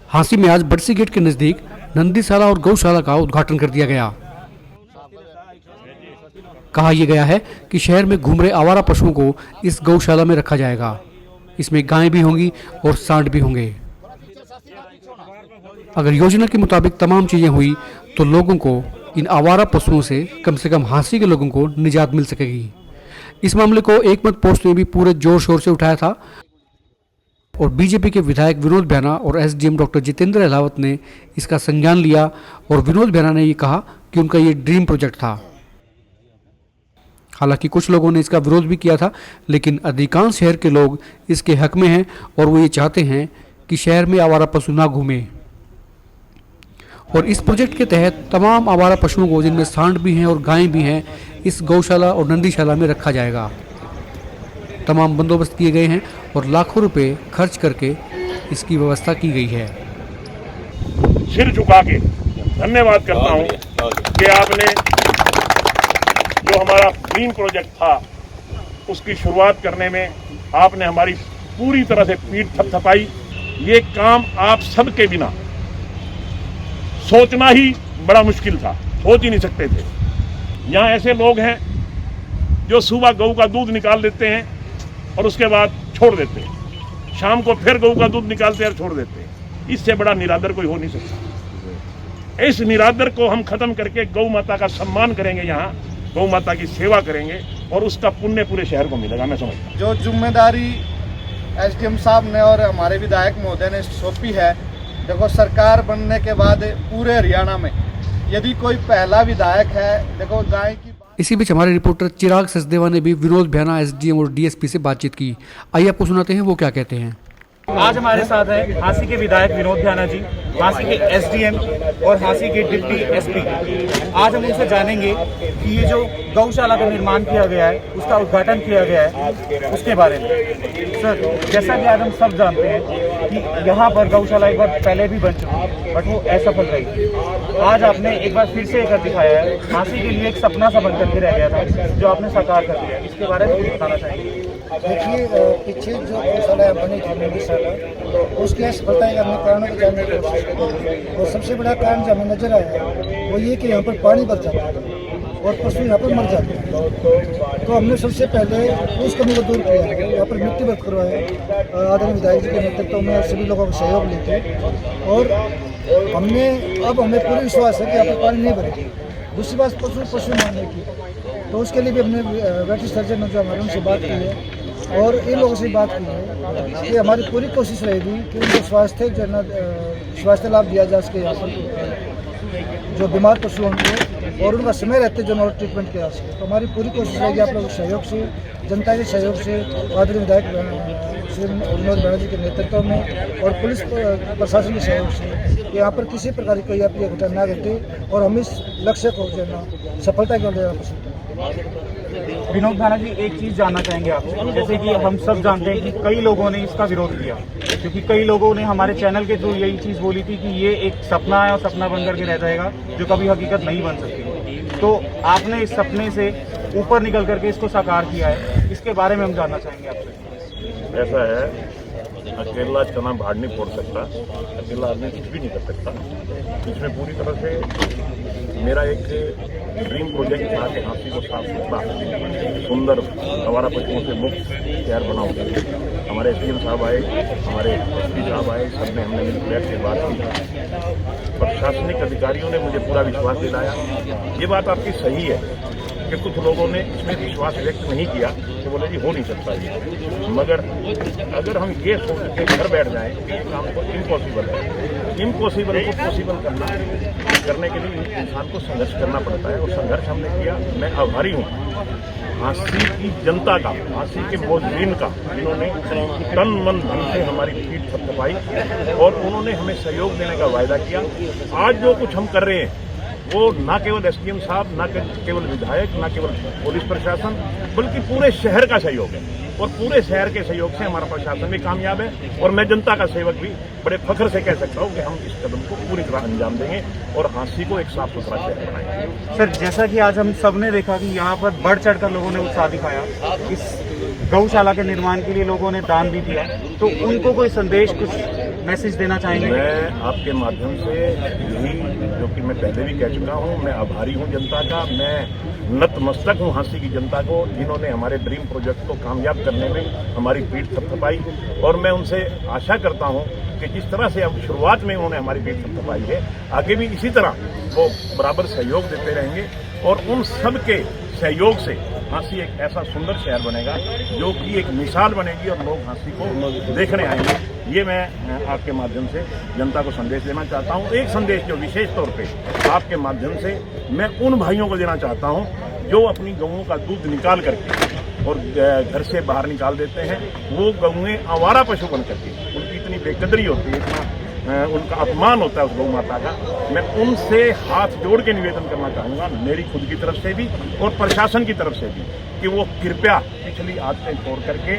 हांसी में आज बरसी गेट के नजदीक नंदीशाला और गौशाला का उद्घाटन कर दिया गया। कहा यह गया है कि शहर में घूम रहे आवारा पशुओं को इस गौशाला में रखा जाएगा। इसमें गायें भी होंगी और सांड भी होंगे। अगर योजना के मुताबिक तमाम चीजें हुई तो लोगों को इन आवारा पशुओं से कम हांसी के लोगों को निजात मिल सकेगी। इस मामले को एक मत पोस्ट ने भी पूरे जोर शोर से उठाया था और बीजेपी के विधायक विनोद भैना और एसडीएम डॉक्टर जितेंद्र अहलावत ने इसका संज्ञान लिया और विनोद भैना ने ये कहा कि उनका ये ड्रीम प्रोजेक्ट था। हालांकि कुछ लोगों ने इसका विरोध भी किया था, लेकिन अधिकांश शहर के लोग इसके हक में हैं और वो ये चाहते हैं कि शहर में आवारा पशु ना घूमे। और इस प्रोजेक्ट के तहत तमाम आवारा पशुओं को, जिनमें सांड भी हैं और गायें भी हैं, इस गौशाला और नंदीशाला में रखा जाएगा। तमाम बंदोबस्त किए गए हैं और लाखों रुपए खर्च करके इसकी व्यवस्था की गई है। सिर झुका के धन्यवाद करता हूं कि आपने जो हमारा ड्रीम प्रोजेक्ट था उसकी शुरुआत करने में आपने हमारी पूरी तरह से पीठ थपथपाई। ये काम आप सबके बिना सोचना ही बड़ा मुश्किल था, सोच ही नहीं सकते थे। यहाँ ऐसे लोग हैं जो सुबह गऊ का दूध निकाल देते हैं और उसके बाद छोड़ देते हैं, शाम को फिर गऊ का दूध निकालते हैं और छोड़ देते हैं। इससे बड़ा निरादर कोई हो नहीं सकता। इस निरादर को हम खत्म करके गौ माता का सम्मान करेंगे, यहाँ गौ माता की सेवा करेंगे और उसका पुण्य पूरे शहर को मिलेगा। मैं समझता हूं जो जिम्मेदारी एसडीएम साहब ने और हमारे विधायक महोदय ने सौंपी है, देखो सरकार बनने के बाद पूरे हरियाणा में यदि कोई पहला विधायक है, देखो गाय की। इसी बीच हमारे रिपोर्टर चिराग सचदेवा ने भी विनोद भैना, एसडीएम और डीएसपी से बातचीत की। आइए आपको सुनाते हैं वो क्या कहते हैं। आज हमारे साथ है हांसी के विधायक विनोद भैना जी, हांसी के एसडीएम और हांसी के डिप्टी एसपी। आज हम उनसे जानेंगे कि ये जो गौशाला का निर्माण किया गया है, उसका उद्घाटन किया गया है, उसके बारे में। सर, जैसा कि आज हम सब जानते हैं कि यहाँ पर गौशाला एक बार पहले भी बन चुकी, बट वो असफल रही। आज आपने एक बार फिर से कर दिखाया है। हांसी के लिए एक सपना सा बन करके रह गया था, जो आपने साकार कर दिया। इसके बारे में कुछ बताना चाहेंगे? देखिए, पीछे जो गौशाला बनी थी नंदीशाला, तो उसकी असफलता के हमने कारणों को जानने की कोशिश की और सबसे बड़ा कारण जो हमें नजर आया वो ये कि यहाँ पर पानी भर जाता है और पशु यहाँ पर मर जाते हैं। तो हमने सबसे पहले उस कमी को दूर किया, यहाँ पर मिट्टी भर करवाया आदरणीय विधायक जी के नेतृत्व में, सभी लोगों का सहयोग लेके। और हमें पूरा विश्वास है कि यहाँ पर पानी नहीं भरेगी। दूसरी बात पशु मारने की, तो उसके लिए भी हमने वेटरी सर्जन जो हमारे उनसे बात की है और इन लोगों से बात की है कि हमारी पूरी कोशिश रहेगी कि उनको स्वास्थ्य लाभ दिया जा सके यहाँ पर जो बीमार पशु होंगे और उनका समय रहते जो नॉर्मल ट्रीटमेंट किया जा सके। तो हमारी पूरी कोशिश रहेगी आप लोगों के सहयोग से, जनता के सहयोग से, आदरणीय विधायक श्री विनोद भैना जी के नेतृत्व में और पुलिस प्रशासन के सहयोग से कि यहाँ पर किसी प्रकार की कोई अप्रिय घटना ना घटे और हम इस लक्ष्य को जो है ना सफलता के लिए पसंद करें। विनोद भैना जी, एक चीज जानना चाहेंगे आपसे। जैसे कि हम सब जानते हैं कि कई लोगों ने इसका विरोध किया, क्योंकि कई लोगों ने हमारे चैनल के थ्रू यही चीज बोली थी कि ये एक सपना है और सपना बन करके रह जाएगा, जो कभी हकीकत नहीं बन सकती। तो आपने इस सपने से ऊपर निकल करके इसको साकार किया है, इसके बारे में हम जानना चाहेंगे आपसे। ऐसा है, अकेला चना भाड़ नहीं फोड़ सकता, अकेला आदमी कुछ भी नहीं कर सकता। इसमें पूरी तरह से मेरा एक ड्रीम प्रोजेक्ट था कि हांसी को साफ सुथरा, सुंदर, आवारा पशुओं से मुक्त शहर बनाऊं। हमारे एसडीएम साहब आए, हमारे एसपी साहब आए, सबने हमने मिलकर बैठ के बात की। प्रशासनिक अधिकारियों ने मुझे पूरा विश्वास दिलाया। ये बात आपकी सही है कि कुछ लोगों ने इसमें विश्वास व्यक्त नहीं किया कि बोले जी हो नहीं सकता ये, मगर अगर हम ये सोच के घर बैठ जाएं कि ये काम तो इम्पॉसिबल है, इम्पॉसिबल को पॉसिबल करने के लिए इंसान को संघर्ष करना पड़ता है और संघर्ष हमने किया। मैं आभारी हूँ हांसी की जनता का, हांसी के मोजरीन का, जिन्होंने तन मन धन से हमारी पीठ थपथपाई और उन्होंने हमें सहयोग देने का वायदा किया। आज जो कुछ हम कर रहे हैं वो ना केवल एसडीएम साहब, ना केवल विधायक, ना केवल पुलिस प्रशासन, बल्कि पूरे शहर का सहयोग है और पूरे शहर के सहयोग से हमारा प्रशासन भी कामयाब है और मैं जनता का सेवक भी बड़े फख्र से कह सकता हूँ कि हम इस कदम को पूरी तरह अंजाम देंगे और हांसी को एक साफ सुथरा शहर बनाएंगे। सर, जैसा कि आज हम सब ने देखा कि यहाँ पर बढ़ चढ़कर लोगों ने उत्साह दिखाया इस गौशाला के निर्माण के लिए लोगों ने दान भी दिया, तो उनको कोई संदेश, कुछ मैसेज देना चाहेंगे? मैं आपके माध्यम से यही, जो कि मैं पहले भी कह चुका हूँ, मैं आभारी हूँ जनता का, मैं नतमस्तक हूँ हांसी की जनता को, जिन्होंने हमारे ड्रीम प्रोजेक्ट को कामयाब करने में हमारी पीठ थपथपाई। और मैं उनसे आशा करता हूँ कि जिस तरह से अब शुरुआत में उन्होंने हमारी पीठ थपथपाई है, आगे भी इसी तरह वो बराबर सहयोग देते रहेंगे। और उन सब के सहयोग से हांसी एक ऐसा सुंदर शहर बनेगा जो कि एक मिसाल बनेगी और लोग हांसी को देखने आएंगे। ये मैं आपके माध्यम से जनता को संदेश देना चाहता हूँ। एक संदेश जो विशेष तौर पे आपके माध्यम से मैं उन भाइयों को देना चाहता हूँ जो अपनी गऊओं का दूध निकाल करके और घर से बाहर निकाल देते हैं। वो गऊएं आवारा पशु बन करके, उनकी इतनी बेकदरी होती है, इतना उनका अपमान होता है उस गौ माता का। मैं उनसे हाथ जोड़ के निवेदन करना चाहूँगा, मेरी खुद की तरफ से भी और प्रशासन की तरफ से भी, कि वो कृपया पिछली आदतें छोड़ करके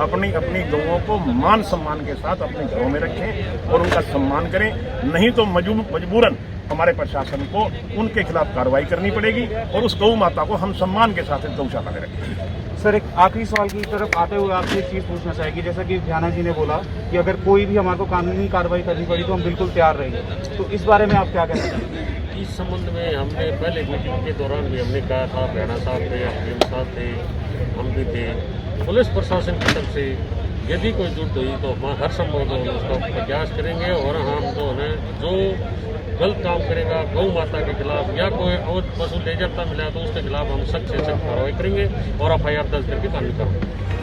अपनी अपनी गौओं को मान सम्मान के साथ अपने घरों में रखें और उनका सम्मान करें। नहीं तो मजबूरन हमारे प्रशासन को उनके खिलाफ कार्रवाई करनी पड़ेगी और उस गौ माता को हम सम्मान के साथ गौशाला में रखेंगे। सर, एक आखिरी सवाल की तरफ आते हुए आपसे एक चीज़ पूछना चाहेगी, जैसा कि ध्याना जी ने बोला कि अगर कोई भी हमारे को कानूनी कार्रवाई करनी पड़ी तो हम बिल्कुल तैयार रहेंगे, तो इस बारे में आप क्या कहना चाहेंगे? इस संबंध में हमने पहले मीटिंग के दौरान भी हमने कहा था, भैणा साहब थे, एसडीएम साहब थे, हम भी थे, पुलिस प्रशासन की तरफ से यदि कोई जुट हुई तो हम हर संभव उसका प्रयास करेंगे। और हम जो गलत काम करेगा गौ माता के खिलाफ या कोई और पशु ले जाता मिला तो उसके खिलाफ हम सख्त से सख्त कार्रवाई करेंगे और एफआईआर दर्ज करके कानूनी कार्रवाई।